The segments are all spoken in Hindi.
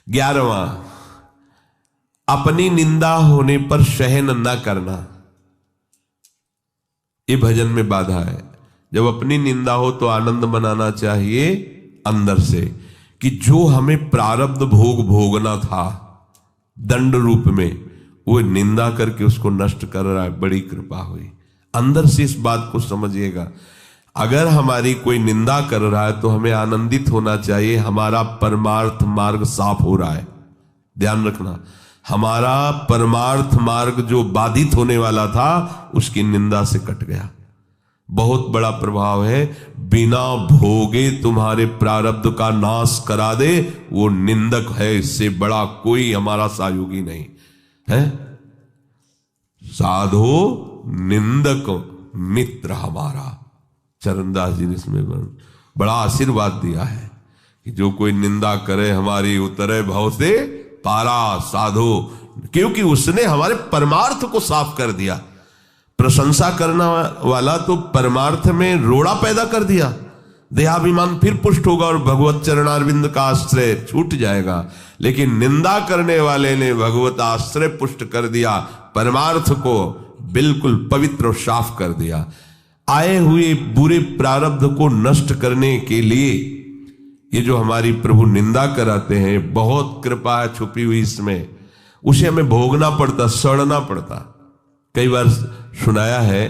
11वां, अपनी निंदा होने पर सहन न करना। ये भजन में बाधा है। जब अपनी निंदा हो तो आनंद मनाना चाहिए अंदर से कि जो हमें प्रारब्ध भोग भोगना था दंड रूप में, वो निंदा करके उसको नष्ट कर रहा है। बड़ी कृपा हुई। अंदर से इस बात को समझिएगा। अगर हमारी कोई निंदा कर रहा है तो हमें आनंदित होना चाहिए, हमारा परमार्थ मार्ग साफ हो रहा है। ध्यान रखना, हमारा परमार्थ मार्ग जो बाधित होने वाला था उसकी निंदा से कट गया। बहुत बड़ा प्रभाव है। बिना भोगे तुम्हारे प्रारब्ध का नाश करा दे वो निंदक है, इससे बड़ा कोई हमारा सहयोगी नहीं है। साधो निंदक मित्र हमारा। चरणदास जी ने इसमें बड़ा आशीर्वाद दिया है कि जो कोई निंदा करे हमारी उतरे भव से पारा साधो, क्योंकि उसने हमारे परमार्थ को साफ कर दिया। प्रशंसा करने वाला तो परमार्थ में रोड़ा पैदा कर दिया, देहाभिमान फिर पुष्ट होगा और भगवत चरणारविंद का आश्रय छूट जाएगा। लेकिन निंदा करने वाले ने भगवत आश्रय पुष्ट कर दिया, परमार्थ को बिल्कुल पवित्र और साफ कर दिया। आए हुए बुरे प्रारब्ध को नष्ट करने के लिए ये जो हमारी प्रभु निंदा कराते हैं, बहुत कृपा है छुपी हुई इसमें। उसे हमें भोगना पड़ता, सड़ना पड़ता। कई बार सुनाया है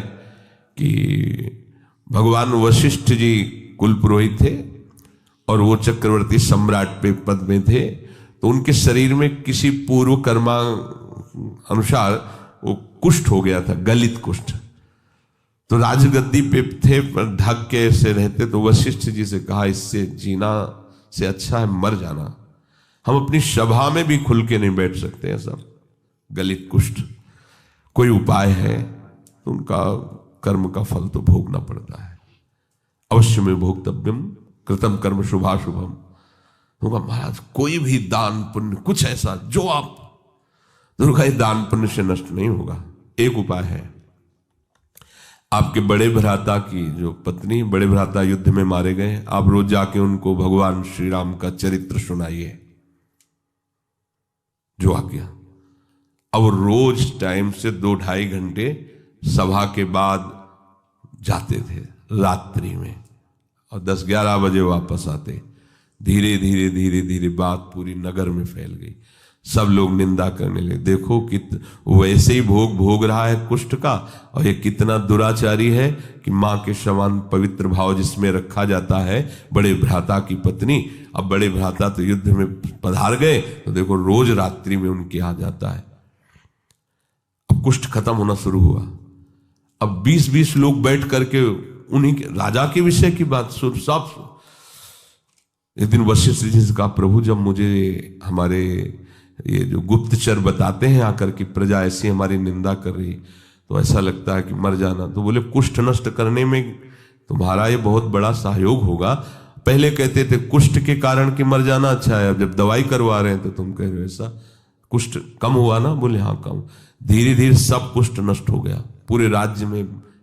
कि भगवान वशिष्ठ जी कुल पुरोहित थे और वो चक्रवर्ती सम्राट पे पद में थे, तो उनके शरीर में किसी पूर्व कर्मा अनुसार वो कुष्ठ हो गया था, गलित कुष्ठ। तो राजगद्दी पे थे पर ढक के से रहते, तो वशिष्ठ जी से कहा इससे जीना से अच्छा है मर जाना। हम अपनी सभा में भी खुल के नहीं बैठ सकते हैं, सब गलित कुष्ठ। कोई उपाय है तो उनका कर्म का फल तो भोगना पड़ता है। अवश्य में भोक्तव्यम कृतम कर्म शुभाशुभम। होगा महाराज कोई भी दान पुण्य कुछ ऐसा जो आप दुर्गा दान पुण्य से नष्ट नहीं होगा। एक उपाय है, आपके बड़े भ्राता की जो पत्नी, बड़े भ्राता युद्ध में मारे गए, आप रोज जाके उनको भगवान श्री राम का चरित्र सुनाइए जो आ गया। अब रोज टाइम से 2-2.5 घंटे सभा के बाद जाते थे रात्रि में और 10-11 बजे वापस आते। धीरे धीरे धीरे धीरे बात पूरी नगर में फैल गई। सब लोग निंदा करने लगे, देखो वैसे ही भोग भोग रहा है कुष्ठ का, और ये कितना दुराचारी है कि मां के समान पवित्र भाव जिसमें रखा जाता है बड़े भ्राता की पत्नी। अब बड़े भ्राता तो युद्ध में पधार गए, तो देखो रोज रात्रि में उनके यहाँ जाता है। अब कुष्ठ खत्म होना शुरू हुआ। अब 20-20 लोग बैठ करके उन्हीं के राजा के विषय की बात सुन। सब एक दिन वशिष्ठ जी से कहा, प्रभु जब मुझे हमारे ये जो गुप्तचर बताते हैं आकर कि प्रजा ऐसी हमारी निंदा कर रही, तो ऐसा लगता है कि मर जाना। तो बोले कुष्ठ नष्ट करने में तुम्हारा ये बहुत बड़ा सहयोग होगा। पहले कहते थे कुष्ठ के कारण कि मर जाना अच्छा है, अब जब दवाई करवा रहे हैं तो तुम कह रहे हो ऐसा। कुष्ठ कम हुआ ना? बोले हाँ कम। धीरे धीरे सब कुष्ठ नष्ट हो गया। पूरे राज्य में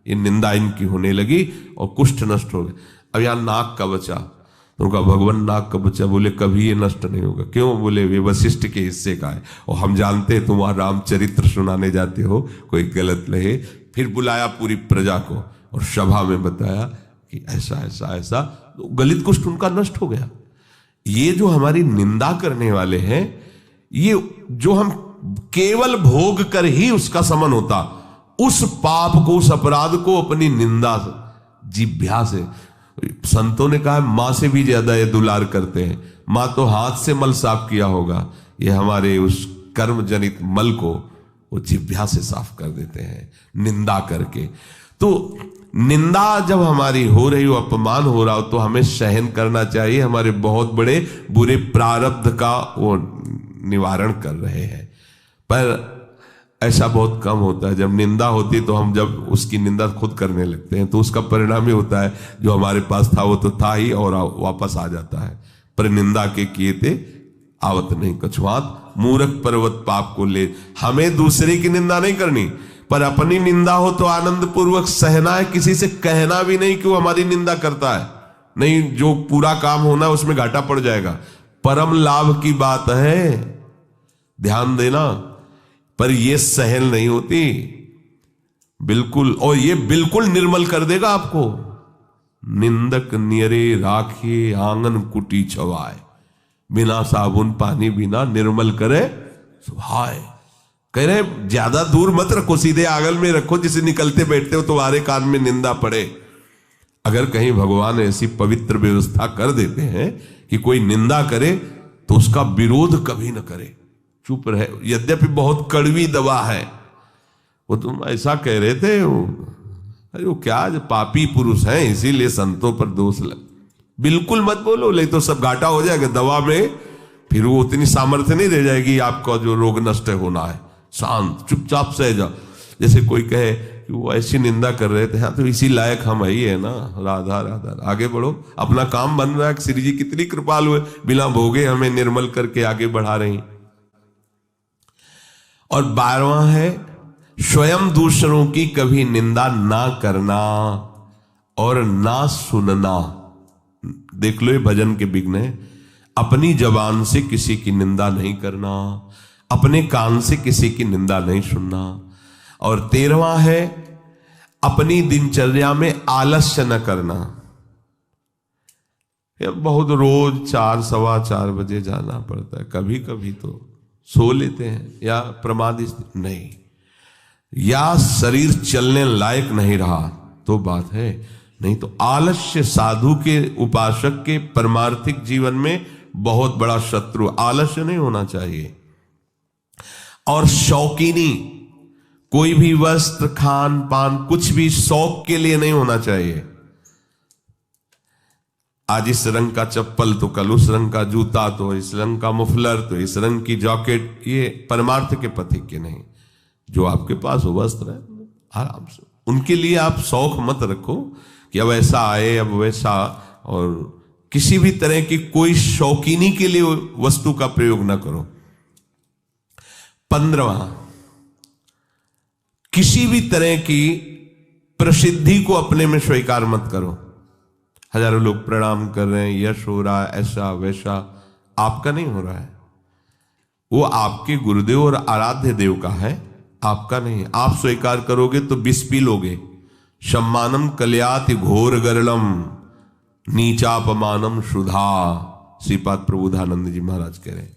ये निंदा इनकी होने लगी और कुष्ठ नष्ट हो गया। अब यहाँ नाक का बचा, तो उनका भगवान नाक का बच्चा। बोले कभी ये नष्ट नहीं होगा। क्यों? बोले वे वशिष्ठ के हिस्से का है और हम जानते हैं तुम वहां रामचरित्र सुनाने जाते हो, कोई गलत लगे। फिर बुलाया पूरी प्रजा को और सभा में बताया कि ऐसा ऐसा ऐसा, तो गलित कुष्ठ उनका नष्ट हो गया। ये जो हमारी निंदा करने वाले हैं, ये जो हम केवल भोग कर ही उसका समन होता, उस पाप को, उस अपराध को अपनी निंदा जिह्वा से, संतों ने कहा मां से भी ज्यादा ये दुलार करते हैं। मां तो हाथ से मल साफ किया होगा, ये हमारे उस कर्म जनित मल को वो जिह्वा से साफ कर देते हैं निंदा करके। तो निंदा जब हमारी हो रही हो, अपमान हो रहा हो, तो हमें सहन करना चाहिए। हमारे बहुत बड़े बुरे प्रारब्ध का वो निवारण कर रहे हैं। पर ऐसा बहुत कम होता है। जब निंदा होती तो हम जब उसकी निंदा खुद करने लगते हैं तो उसका परिणाम ही होता है जो हमारे पास था वो तो था ही और वापस आ जाता है। पर निंदा के किए थे आवत नहीं कछुआत, मूर्ख पर्वत पाप को ले। हमें दूसरे की निंदा नहीं करनी, पर अपनी निंदा हो तो आनंद पूर्वक सहना है। किसी से कहना भी नहीं कि वो हमारी निंदा करता है। नहीं, जो पूरा काम होना उसमें घाटा पड़ जाएगा। परम लाभ की बात है, ध्यान देना। पर ये सहल नहीं होती बिल्कुल, और ये बिल्कुल निर्मल कर देगा आपको। निंदक नियरे राखे आंगन कुटी छवाए, बिना साबुन पानी बिना निर्मल करे सुहाए। कह रहे ज्यादा दूर मत रखो, सीधे आंगन में रखो, जिसे निकलते बैठते हो तुम्हारे कान में निंदा पड़े। अगर कहीं भगवान ऐसी पवित्र व्यवस्था कर देते हैं कि कोई निंदा करे तो उसका विरोध कभी न करे, चुप रहे। यद्यपि बहुत कड़वी दवा है, वो तुम ऐसा कह रहे थे, अरे वो क्या पापी पुरुष हैं इसीलिए संतों पर दोष लग। बिल्कुल मत बोलो, नहीं तो सब घाटा हो जाएगा दवा में, फिर वो उतनी सामर्थ्य नहीं रह जाएगी आपका जो रोग नष्ट होना है। शांत चुपचाप सह जाओ। जैसे कोई कहे कि वो ऐसी निंदा कर रहे थे, हाँ तो इसी लायक हम ही है ना, राधा राधा, आगे बढ़ो, अपना काम बन रहा है। श्री जी कितनी कृपालु है, बिना भोगे हमें निर्मल करके आगे बढ़ा रही। और 12वां है स्वयं दूसरों की कभी निंदा ना करना और ना सुनना। देख लो ये भजन के विघ्न है। अपनी जबान से किसी की निंदा नहीं करना, अपने कान से किसी की निंदा नहीं सुनना। और 13वां है अपनी दिनचर्या में आलस्य न करना। बहुत रोज 4 सवा 4 बजे जाना पड़ता है, कभी कभी तो सो लेते हैं या प्रमादित नहीं, या शरीर चलने लायक नहीं रहा तो बात है, नहीं तो आलस्य साधु के उपासक के परमार्थिक जीवन में बहुत बड़ा शत्रु। आलस्य नहीं होना चाहिए। और शौकीनी, कोई भी वस्त्र खान पान कुछ भी शौक के लिए नहीं होना चाहिए। आज इस रंग का चप्पल तो कल उस रंग का जूता, तो इस रंग का मुफलर तो इस रंग की जैकेट, ये परमार्थ के पथिक के नहीं। जो आपके पास हो वस्त्र है आराम से, उनके लिए आप शौक मत रखो कि अब ऐसा आए अब वैसा, और किसी भी तरह की कोई शौकीनी के लिए वस्तु का प्रयोग ना करो। 15वां, किसी भी तरह की प्रसिद्धि को अपने में स्वीकार मत करो। हजारों लोग प्रणाम कर रहे हैं, यश हो रहा है, ऐसा वैसा, आपका नहीं हो रहा है। वो आपके गुरुदेव और आराध्य देव का है, आपका नहीं। आप स्वीकार करोगे तो विष पी लोगे। सम्मानम कल्याति घोर गरलम नीचापमानम सुधा, श्रीपाद प्रबोधानंद जी महाराज कह रहे हैं।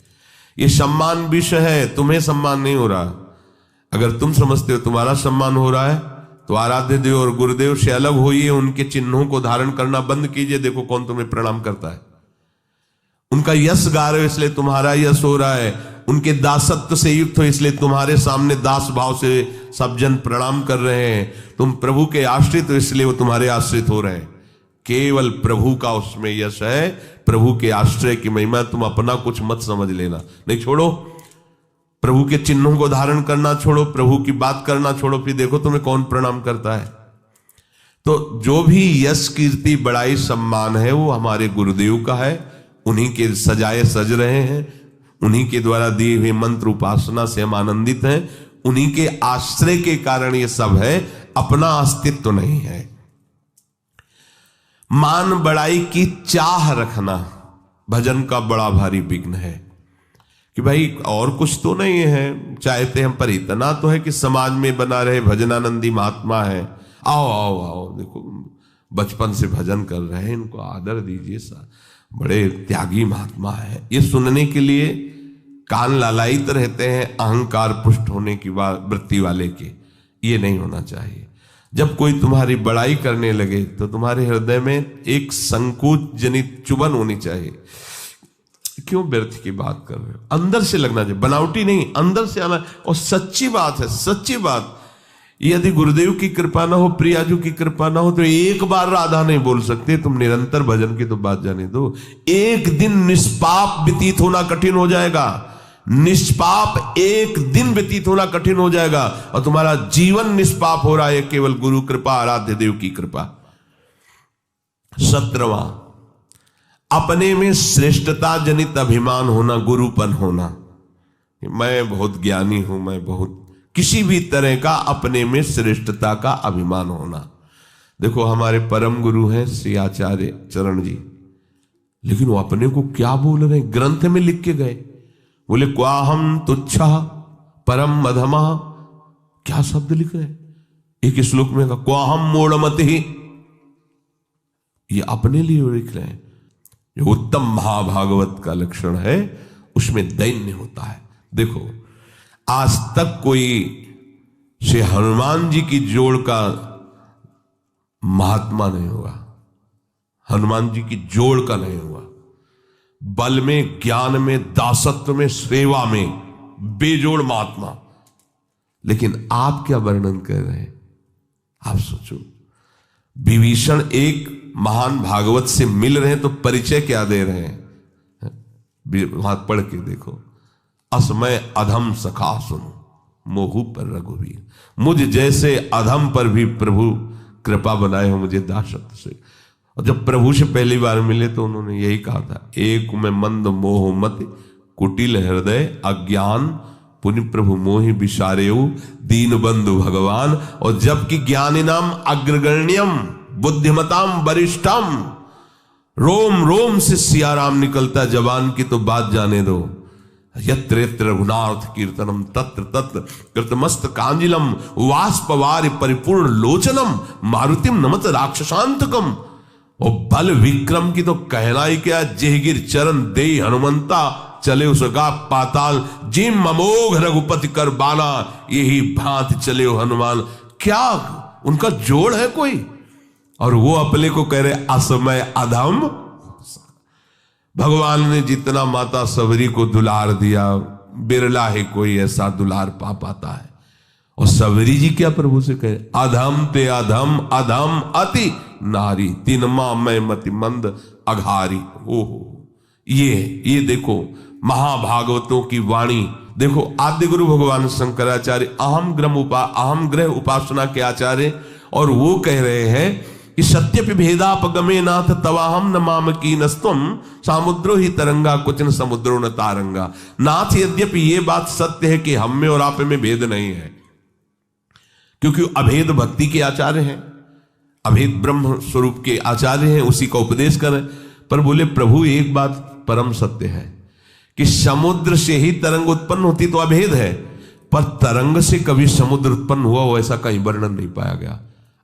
ये सम्मान विष है, तुम्हें सम्मान नहीं हो रहा। अगर तुम समझते हो तुम्हारा सम्मान हो रहा है तो आराध्य देव और गुरुदेव से अलग होइए, उनके चिन्हों को धारण करना बंद कीजिए। देखो कौन तुम्हें प्रणाम करता है। उनका यश गा रहे हो इसलिए तुम्हारा यश हो रहा है, उनके दासत्व से युक्त हो इसलिए तुम्हारे सामने दास भाव से सब जन प्रणाम कर रहे हैं। तुम प्रभु के आश्रित हो इसलिए वो तुम्हारे आश्रित हो रहे हैं। केवल प्रभु का उसमें यश है, प्रभु के आश्रय की महिमा। तुम अपना कुछ मत समझ लेना, नहीं छोड़ो। प्रभु के चिन्हों को धारण करना छोड़ो, प्रभु की बात करना छोड़ो, फिर देखो तुम्हें कौन प्रणाम करता है। तो जो भी यश कीर्ति बड़ाई सम्मान है वो हमारे गुरुदेव का है। उन्हीं के सजाए सज रहे हैं, उन्हीं के द्वारा दिए हुए मंत्र उपासना से हम आनंदित हैं। उन्हीं के आश्रय के कारण ये सब है, अपना अस्तित्व नहीं है। मान बड़ाई की चाह रखना भजन का बड़ा भारी विघ्न है कि भाई और कुछ तो नहीं है, चाहते हम पर इतना तो है कि समाज में बना रहे भजनानंदी महात्मा है, आओ आओ आओ, देखो बचपन से भजन कर रहे हैं, इनको आदर दीजिए, बड़े त्यागी महात्मा है। ये सुनने के लिए कान लालायित रहते हैं, अहंकार पुष्ट होने की वृत्ति वाले के। ये नहीं होना चाहिए। जब कोई तुम्हारी बड़ाई करने लगे तो तुम्हारे हृदय में एक संकोच जनित चुभन होनी चाहिए। क्यों व्यर्थ की बात कर रहे हो? अंदर से लगना चाहिए, बनावटी नहीं, अंदर से आना। और सच्ची बात है, सच्ची बात। यदि गुरुदेव की कृपा ना हो, प्रियाजू की कृपा ना हो, तो एक बार राधा नहीं बोल सकते। तुम निरंतर भजन की तो बात जाने दो। एक दिन निष्पाप व्यतीत होना कठिन हो जाएगा। निष्पाप एक दिन व्यतीत होना कठिन हो जाएगा, और तुम्हारा जीवन निष्पाप हो रहा है केवल गुरु कृपा, आराध्य देव की कृपा। 17वां, अपने में श्रेष्ठता जनित अभिमान होना, गुरुपन होना। मैं बहुत ज्ञानी हूं, मैं बहुत, किसी भी तरह का अपने में श्रेष्ठता का अभिमान होना। देखो हमारे परम गुरु हैं श्री आचार्य चरण जी, लेकिन वो अपने को क्या बोल रहे हैं, ग्रंथ में लिख के गए। बोले क्वाहम तुच्छा परम मधमा, क्या शब्द लिख रहे हैं। एक श्लोक में कहा क्वाहम मूढ़मति, ये अपने लिए लिख रहे हैं। जो उत्तम महाभागवत का लक्षण है उसमें दैन्य होता है। देखो आज तक कोई श्री हनुमान जी की जोड़ का महात्मा नहीं हुआ, हनुमान जी की जोड़ का नहीं हुआ। बल में, ज्ञान में, दासत्व में, सेवा में बेजोड़ महात्मा। लेकिन आप क्या वर्णन कर रहे हैं, आप सोचो। विभीषण एक महान भागवत से मिल रहे हैं तो परिचय क्या दे रहे हैं, वहां पढ़ के देखो। असमय अधम सखा सुनो मोहू पर रघुवीर, मुझ जैसे अधम पर भी प्रभु कृपा बनाए हो मुझे दासत्व से। और जब प्रभु से पहली बार मिले तो उन्होंने यही कहा था, एक में मंद मोह मत कुटिल हृदय अज्ञान पुनि प्रभु मोहि विसारेऊ दीन बंधु भगवान। और जबकि ज्ञानी नाम अग्रगण्यम बुद्धिमताम वरिष्ठम, रोम रोम से सियाराम निकलता जवान की तो बात जाने दो। यत्र यत्र रघुनाथ कीर्तनम तत्र तत्र कृतमस्त कांजिलम वाष्पवारि परिपूर्ण लोचनम मारुतिम नमत राक्षसांतकम। और बल विक्रम की तो कहना ही क्या, जेहगिर चरण दे हनुमंता चले उसका पाताल, जिम अमोघ रघुपति कर बाना यही भांति चले हो हनुमान। क्या उनका जोड़ है कोई। और वो अपने को कह रहे असमय अधम। भगवान ने जितना माता सबरी को दुलार दिया, बिरला ही कोई ऐसा दुलार पा पाता है। और सबरी जी क्या प्रभु से कहे, अधम ते अधम अधम अति नारी तिनमा मैं मति मंद अघारी। ओहो, ये देखो महाभागवतों की वाणी। देखो आद्य गुरु भगवान शंकराचार्य अहम ग्रह उपासना के आचार्य, और वो कह रहे हैं कि सत्य भेदापगमे नाथ तवाहम न माम की नस्तुम सामुद्रो ही तरंगा कुछ न समुद्रो न तारंगा। नाथ यद्यपि ये बात सत्य है कि हम में और आप में भेद नहीं है, क्योंकि अभेद भक्ति के आचार्य हैं, अभेद ब्रह्म स्वरूप के आचार्य हैं, उसी का उपदेश करें। पर बोले प्रभु एक बात परम सत्य है कि समुद्र से ही तरंग उत्पन्न होती तो अभेद है, पर तरंग से कभी समुद्र उत्पन्न हुआ हो ऐसा कहीं वर्णन नहीं पाया गया।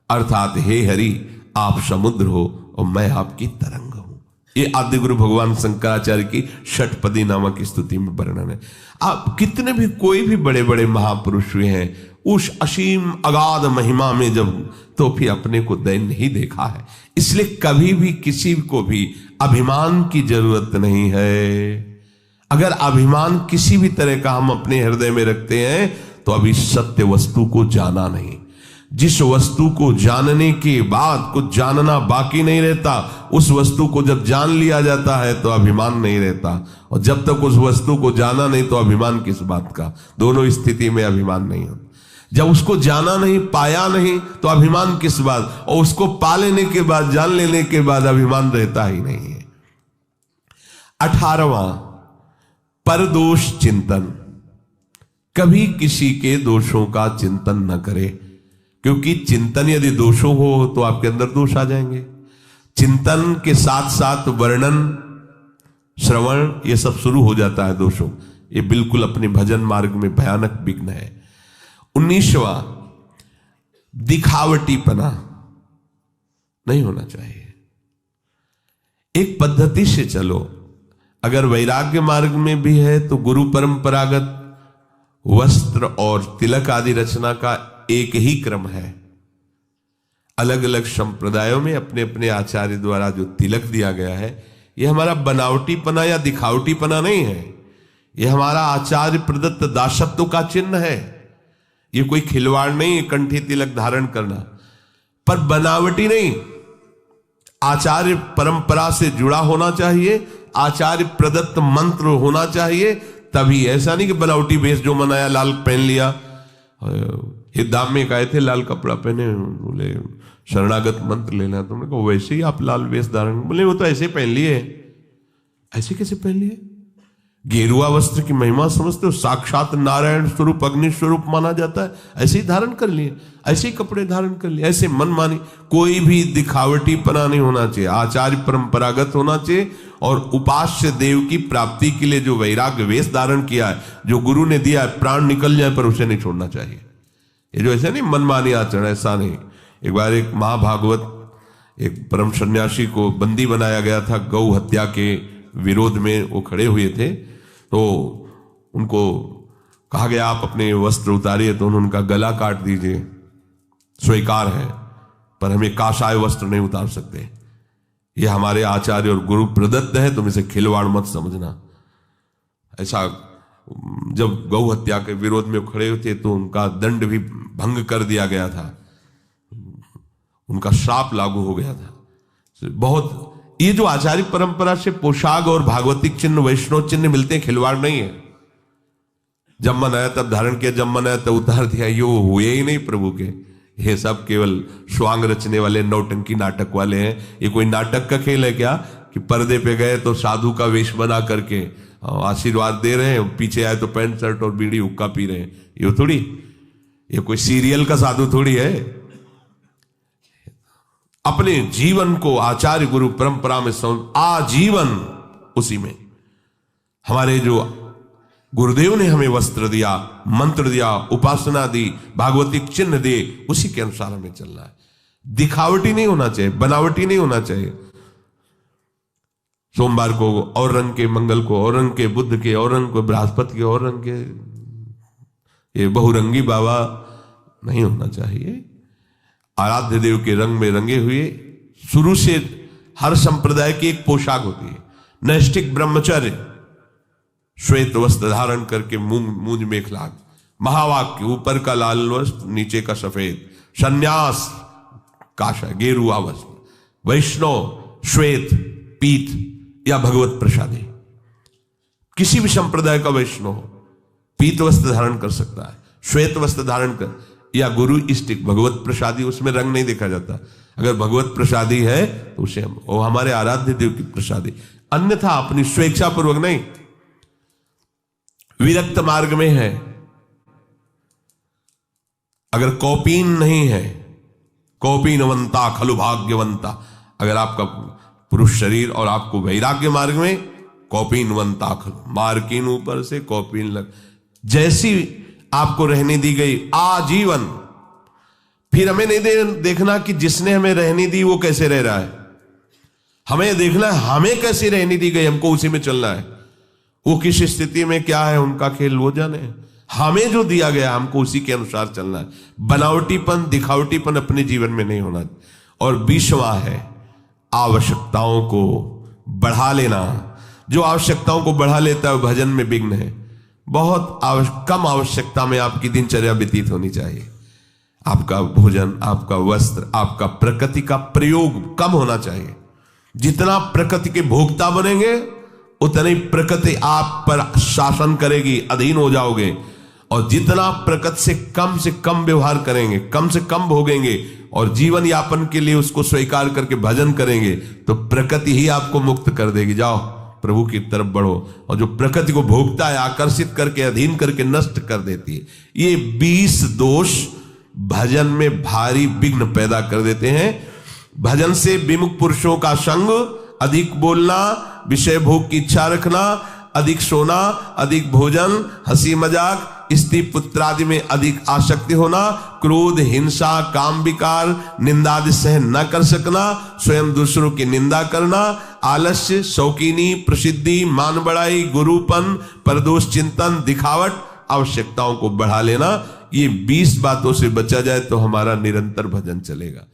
अर्थात हे हरि आप समुद्र हो और मैं आपकी तरंग हूं। ये आदि गुरु भगवान शंकराचार्य की षटपदी नामक स्तुति में वर्णन है। आप कितने भी कोई भी बड़े बड़े महापुरुष हुए हैं उस असीम अगाध महिमा में जब, तो फिर अपने को दैन्य ही देखा है। इसलिए कभी भी किसी को भी अभिमान की जरूरत नहीं है। अगर अभिमान किसी भी तरह का हम अपने हृदय में रखते हैं तो अभी सत्य वस्तु को जाना नहीं। जिस वस्तु को जानने के बाद कुछ जानना बाकी नहीं रहता, उस वस्तु को जब जान लिया जाता है तो अभिमान नहीं रहता। और जब तक उस वस्तु को जाना नहीं तो अभिमान किस बात का। दोनों स्थिति में अभिमान नहीं होता। जब उसको जाना नहीं, पाया नहीं तो अभिमान किस बात, और उसको पा लेने के बाद, जान लेने के बाद अभिमान रहता ही नहीं है। 18वां परदोष चिंतन। कभी किसी के दोषों का चिंतन न करे, क्योंकि चिंतन यदि दोषों हो तो आपके अंदर दोष आ जाएंगे। चिंतन के साथ साथ वर्णन, श्रवण, ये सब शुरू हो जाता है दोषों। ये बिल्कुल अपने भजन मार्ग में भयानक विघ्न है। 19वां दिखावटीपना नहीं होना चाहिए। एक पद्धति से चलो। अगर वैराग्य मार्ग में भी है तो गुरु परंपरागत वस्त्र और तिलक आदि रचना का एक ही क्रम है। अलग अलग संप्रदायों में अपने अपने आचार्य द्वारा जो तिलक दिया गया है, यह हमारा बनावटीपना या दिखावटीपना नहीं है। यह हमारा आचार्य प्रदत्त दासत्व का चिन्ह है। ये कोई खिलवाड़ नहीं है कंठी तिलक धारण करना, पर बनावटी नहीं। आचार्य परंपरा से जुड़ा होना चाहिए, आचार्य प्रदत्त मंत्र होना चाहिए। तभी ऐसा नहीं कि बनावटी वेश जो मनाया, लाल पहन लिया। ये दाम में आए थे लाल कपड़ा पहने, बोले शरणागत मंत्र लेना, तुमने कहा वैसे ही आप लाल वेश धारण, बोले वो तो ऐसे पहन लिए। ऐसे कैसे पहन लिए? गेरुआ वस्त्र की महिमा समझते हो? साक्षात नारायण स्वरूप अग्नि स्वरूप माना जाता है, ऐसे ही धारण कर लिए, ऐसे ही कपड़े धारण कर लिए, ऐसे मन मानी। कोई भी दिखावटीपना नहीं होना चाहिए। आचार्य परंपरागत होना चाहिए और उपास्य देव की प्राप्ति के लिए जो वैराग्य वेश धारण किया है, जो गुरु ने दिया है, प्राण निकल जाए पर उसे नहीं छोड़ना चाहिए। ये जो ऐसे नहीं मनमानी आचरण, ऐसा नहीं। एक बार एक महाभागवत एक परम सन्यासी को बंदी बनाया गया था, गौ हत्या के विरोध में वो खड़े हुए थे। तो उनको कहा गया आप अपने वस्त्र उतारिए, तो उन्होंने उनका गला काट दीजिए, स्वीकार है, पर हम ये काषाय वस्त्र नहीं उतार सकते, ये हमारे आचार्य और गुरु प्रदत्त है, तुम इसे खिलवाड़ मत समझना। ऐसा जब गौ हत्या के विरोध में खड़े थे तो उनका दंड भी भंग कर दिया गया था, उनका श्राप लागू हो गया था। बहुत ये जो आचार्य परंपरा से पोशाक और भागवतिक चिन्ह, वैष्णव चिन्ह मिलते हैं, खिलवाड़ नहीं है। जब मन आया तब धारण किया, जब मन आया तब उतार दिया, ये हुए ही नहीं प्रभु के। ये सब केवल स्वांग रचने वाले नौटंकी नाटक वाले हैं। ये कोई नाटक का खेल है क्या कि पर्दे पे गए तो साधु का वेश बना करके आशीर्वाद दे रहे हैं, पीछे आए तो पैंट शर्ट और बीड़ी हुक्का पी रहे हैं? ये थोड़ी, ये कोई सीरियल का साधु थोड़ी है। अपने जीवन को आचार्य गुरु परंपरा में आजीवन उसी में, हमारे जो गुरुदेव ने हमें वस्त्र दिया, मंत्र दिया, उपासना दी, भागवतिक चिन्ह दिए, उसी के अनुसार हमें चलना है। दिखावटी नहीं होना चाहिए, बनावटी नहीं होना चाहिए। सोमवार को और रंग के, मंगल को और रंग के, बुद्ध के और रंग को, बृहस्पति के और रंग के, ये बहुरंगी बाबा नहीं होना चाहिए। आराध्य देव के रंग में रंगे हुए, शुरू से हर संप्रदाय की एक पोशाक होती है। नैष्ठिक ब्रह्मचर्य, श्वेत वस्त्र धारण करके मूंज मेखला, महावाक्य ऊपर का लाल वस्त्र नीचे का सफेद, सन्यास काशा गेरुआ वस्त्र, वैष्णव श्वेत पीत या भगवत प्रसादी। किसी भी संप्रदाय का वैष्णव पीत वस्त्र धारण कर सकता है, श्वेत वस्त्र धारण कर, या गुरु इष्टिक भगवत प्रसादी, उसमें रंग नहीं देखा जाता। अगर भगवत प्रसादी है तो उसे वो हमारे आराध्य देव की प्रसादी, अन्यथा अपनी स्वेच्छा पूर्वक नहीं। विरक्त मार्ग में है, अगर कौपीन नहीं है, कौपीनवंता खलु भाग्यवंता, अगर आपका पुरुष शरीर और आपको वैराग्य मार्ग में कौपीनवंता खलु, मार्किन ऊपर से कौपीन लग, जैसी आपको रहने दी गई आजीवन। फिर हमें नहीं देखना कि जिसने हमें रहने दी वो कैसे रह रहा है, हमें देखना है हमें कैसे रहने दी गई, हमको उसी में चलना है। वो किस स्थिति में क्या है उनका खेल वो जाने, हमें जो दिया गया हमको उसी के अनुसार चलना है। बनावटीपन, दिखावटीपन अपने जीवन में नहीं होना। और 20वां है आवश्यकताओं को बढ़ा लेना। जो आवश्यकताओं को बढ़ा लेता है भजन में विघ्न है। बहुत कम आवश्यकता में आपकी दिनचर्या व्यतीत होनी चाहिए। आपका भोजन, आपका वस्त्र, आपका प्रकृति का प्रयोग कम होना चाहिए। जितना प्रकृति के भोक्ता बनेंगे उतनी प्रकृति आप पर शासन करेगी, अधीन हो जाओगे। और जितना प्रकृति से कम व्यवहार करेंगे, कम से कम भोगेंगे और जीवन यापन के लिए उसको स्वीकार करके भजन करेंगे तो प्रकृति ही आपको मुक्त कर देगी। जाओ प्रभु की तरफ बढ़ो। और जो प्रकृति को भोगता है, आकर्षित करके, अधीन करके नष्ट कर देती है। ये 20 दोष भजन में भारी विघ्न पैदा कर देते हैं। भजन से विमुख पुरुषों का संग, अधिक बोलना, विषय भोग की इच्छा रखना, अधिक सोना, अधिक भोजन, हंसी मजाक, स्त्री पुत्रादि में अधिक आसक्ति होना, क्रोध, हिंसा, काम विकार, निंदादि सहन न कर सकना, स्वयं दूसरों की निंदा करना, आलस्य, शौकीनी, प्रसिद्धि, मान बढ़ाई, गुरुपन, परदोष चिंतन, दिखावट, आवश्यकताओं को बढ़ा लेना। ये 20 बातों से बचा जाए तो हमारा निरंतर भजन चलेगा।